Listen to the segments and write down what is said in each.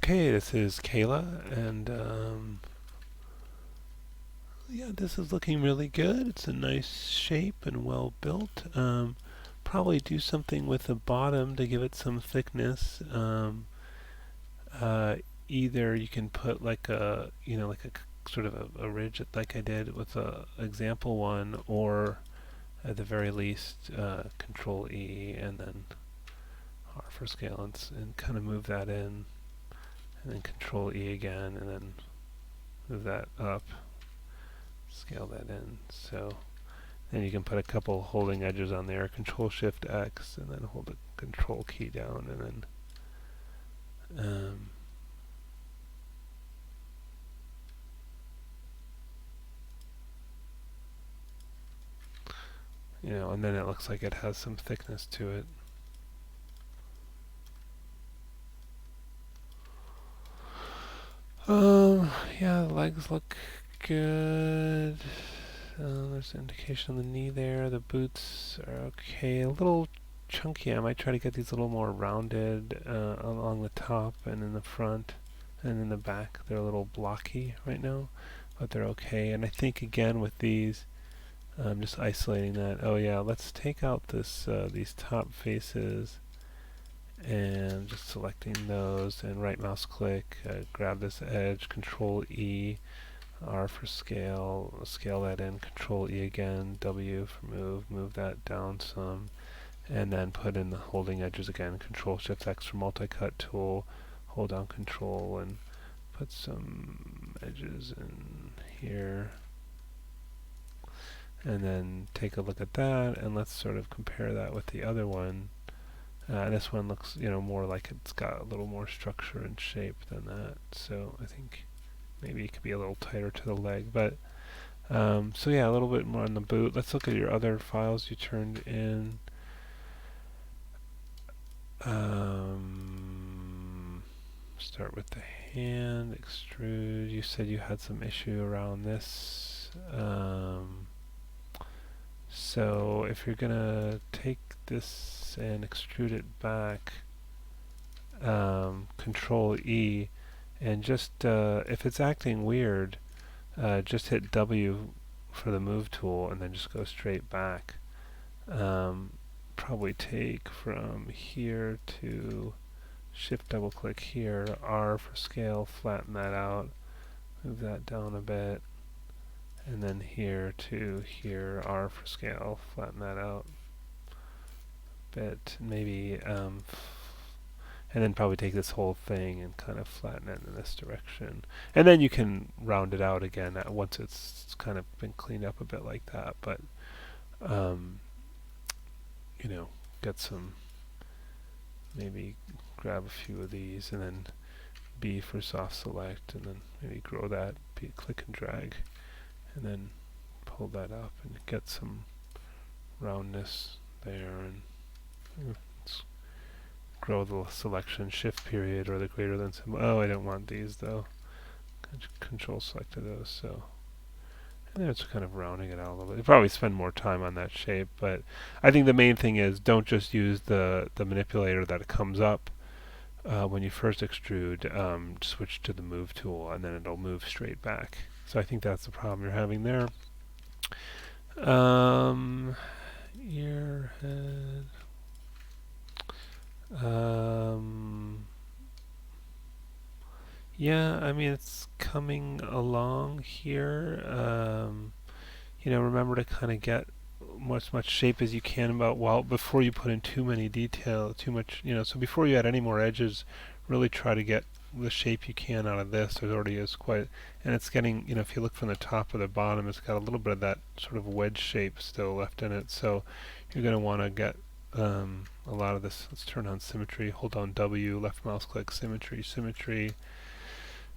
Okay, this is Kayla, and yeah, this is looking really good. It's a nice shape and well built. Probably do something with the bottom to give it some thickness. Uh, Either you can put like a, like a sort of a ridge like I did with a example one, or at the very least, Control E and then R for scale, and kind of move that in, and then Control E again, and then move that up. Scale that in. So then you can put a couple holding edges on there. Control Shift X, and then hold the Control key down, and then and then it looks like it has some thickness to it. Yeah, the legs look good. There's an indication on the knee there. The boots are okay. A little chunky. I might try to get these a little more rounded along the top and in the front and in the back. They're a little blocky right now, but they're okay. And I think again with these, just isolating that. Oh yeah, let's take out these top faces and just selecting those and right mouse click, grab this edge, Control E, R for scale, scale that in, Control E again, W for move that down some, and then put in the holding edges again, Control Shift X for multi-cut tool, hold down Control and put some edges in here, and then take a look at that, and let's sort of compare that with the other one. This one looks, more like it's got a little more structure and shape than that, so I think maybe it could be a little tighter to the leg, but so yeah, a little bit more on the boot. Let's look at your other files you turned in. Start with the hand, extrude. You said you had some issue around this. So if you're gonna take this and extrude it back, Control E, and just if it's acting weird, just hit W for the move tool and then just go straight back. Probably take from here to shift double click here, R for scale, flatten that out, move that down a bit, and then here to here, R for scale, flatten that out a bit, maybe, and then probably take this whole thing and kind of flatten it in this direction. And then you can round it out again once it's kind of been cleaned up a bit like that, but get some, maybe grab a few of these and then B for soft select, and then maybe grow that, click and drag, and then pull that up and get some roundness there, and grow the selection, shift period or the greater than symbol. Oh, I don't want these though. Control selected those, so and then it's kind of rounding it out a little bit. You probably spend more time on that shape, but I think the main thing is don't just use the manipulator that it comes up when you first extrude. Switch to the move tool and then it'll move straight back. So I think that's the problem you're having there. Ear, head. Yeah, I mean it's coming along here. Remember to kind of get much shape as you can before you put in too many detail, too much, so before you add any more edges, really try to get the shape you can out of this. There already is quite, and it's getting, if you look from the top or the bottom, it's got a little bit of that sort of wedge shape still left in it, so you're going to want to get a lot of this. Let's turn on symmetry, hold down W, left mouse click, symmetry,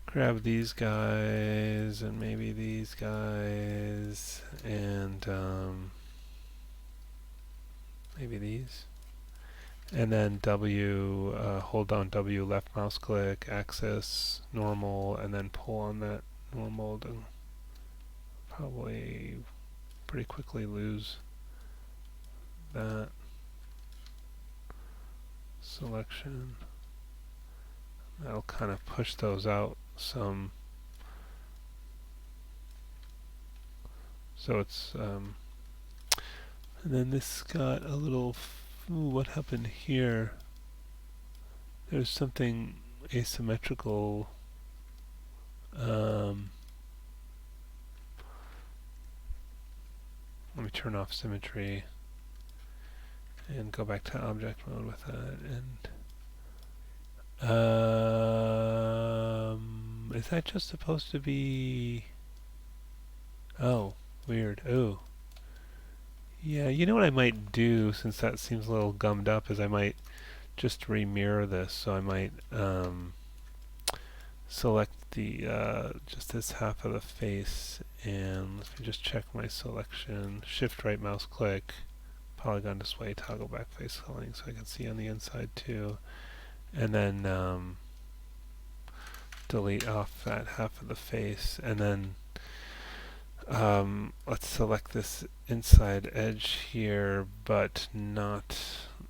grab these guys and maybe these guys and maybe these, and then W, hold down W, left mouse click, axis, normal, and then pull on that normal to probably pretty quickly lose that selection. That'll kind of push those out some. So it's, and then this got a little, ooh, what happened here? There's something asymmetrical. Um, Let me turn off symmetry and go back to object mode with that. And is that just supposed to be? Oh, weird. Oh, yeah. You know what I might do, since that seems a little gummed up, is I might just remirror this. So I might select the just this half of the face, and let me just check my selection. Shift right mouse click, polygon display, toggle back face coloring, so I can see on the inside too. And then delete off that half of the face, and then let's select this inside edge here, but not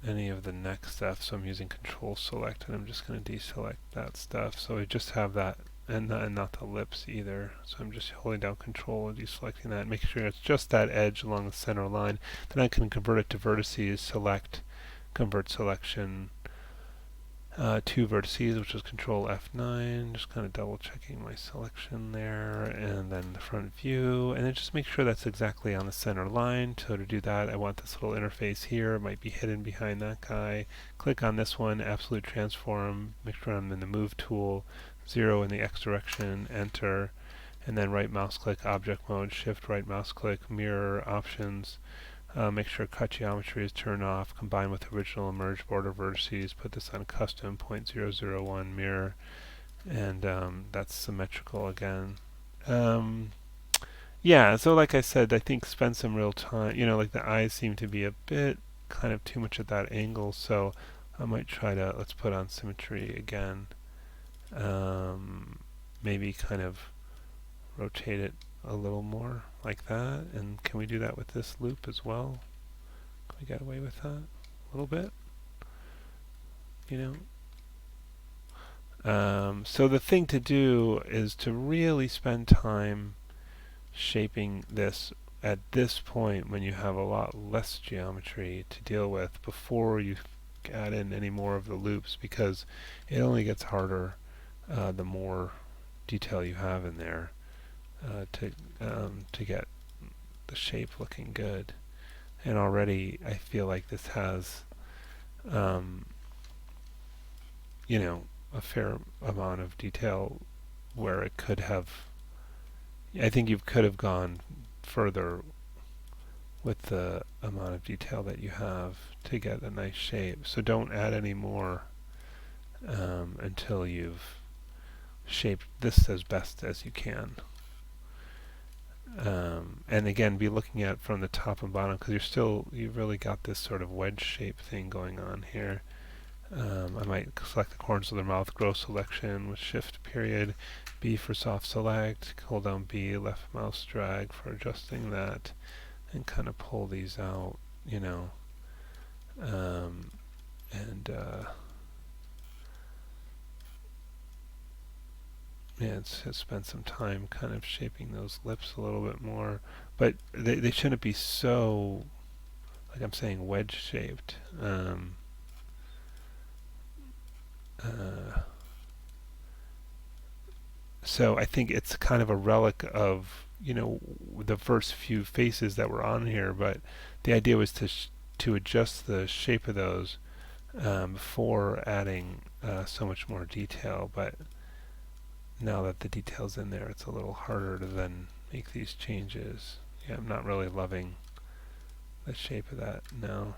any of the neck stuff. So I'm using Control Select, and I'm just going to deselect that stuff. So I just have that, and not the lips either. So I'm just holding down Control and deselecting that, making sure it's just that edge along the center line. Then I can convert it to vertices, select, convert selection, two vertices, which is Control F9, just kind of double checking my selection there, and then the front view, and then just make sure that's exactly on the center line. So to do that, I want this little interface here. It might be hidden behind that guy. Click on this one, Absolute Transform, make sure I'm in the Move tool, 0 in the X direction, Enter, and then right mouse click, Object Mode, Shift right mouse click, Mirror Options. Make sure cut geometry is turned off, combine with original and merge border vertices, put this on custom 0.001 mirror, and that's symmetrical again. Yeah, so like I said, I think spend some real time, like the eyes seem to be a bit kind of too much at that angle, so I might try to, let's put on symmetry again. Maybe kind of rotate it a little more like that. And can we do that with this loop as well? Can we get away with that a little bit? So the thing to do is to really spend time shaping this at this point when you have a lot less geometry to deal with before you add in any more of the loops, because it only gets harder the more detail you have in there to get the shape looking good. And already I feel like this has a fair amount of detail where it could have, I think you could have gone further with the amount of detail that you have to get a nice shape. So don't add any more until you've shaped this as best as you can. And again, be looking at from the top and bottom, because you've really got this sort of wedge shape thing going on here. I might select the corners of the mouth, grow selection with shift period, B for soft select, hold down B, left mouse drag for adjusting that, and kind of pull these out, and yeah, it's spend some time kind of shaping those lips a little bit more, but they shouldn't be so, like I'm saying, wedge shaped. So I think it's kind of a relic of the first few faces that were on here, but the idea was to adjust the shape of those before adding so much more detail. But now that the detail's in there, it's a little harder to then make these changes. Yeah, I'm not really loving the shape of that now.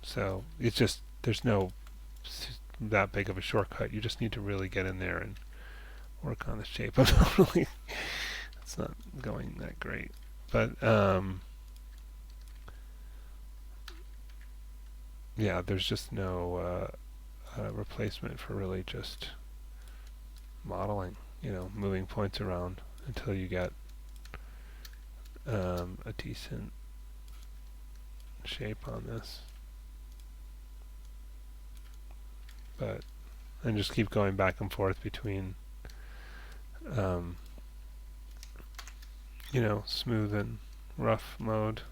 So it's just, there's no that big of a shortcut. You just need to really get in there and work on the shape. I'm not really, it's not going that great. But yeah, there's just no replacement for really just modeling, moving points around until you get a decent shape on this. but and just keep going back and forth between um, smooth and rough mode.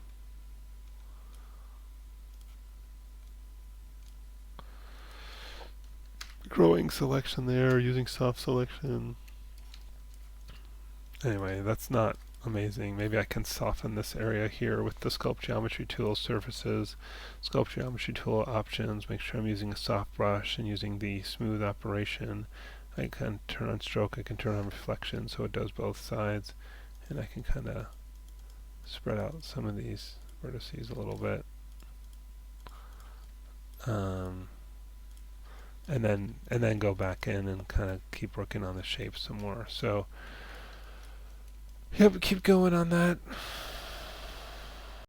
Growing selection there, using soft selection. Anyway, that's not amazing. Maybe I can soften this area here with the sculpt geometry tool surfaces, sculpt geometry tool options, make sure I'm using a soft brush and using the smooth operation. I can turn on stroke, I can turn on reflection so it does both sides, and I can kind of spread out some of these vertices a little bit. And then go back in and kind of keep working on the shape some more. So, yep, keep going on that.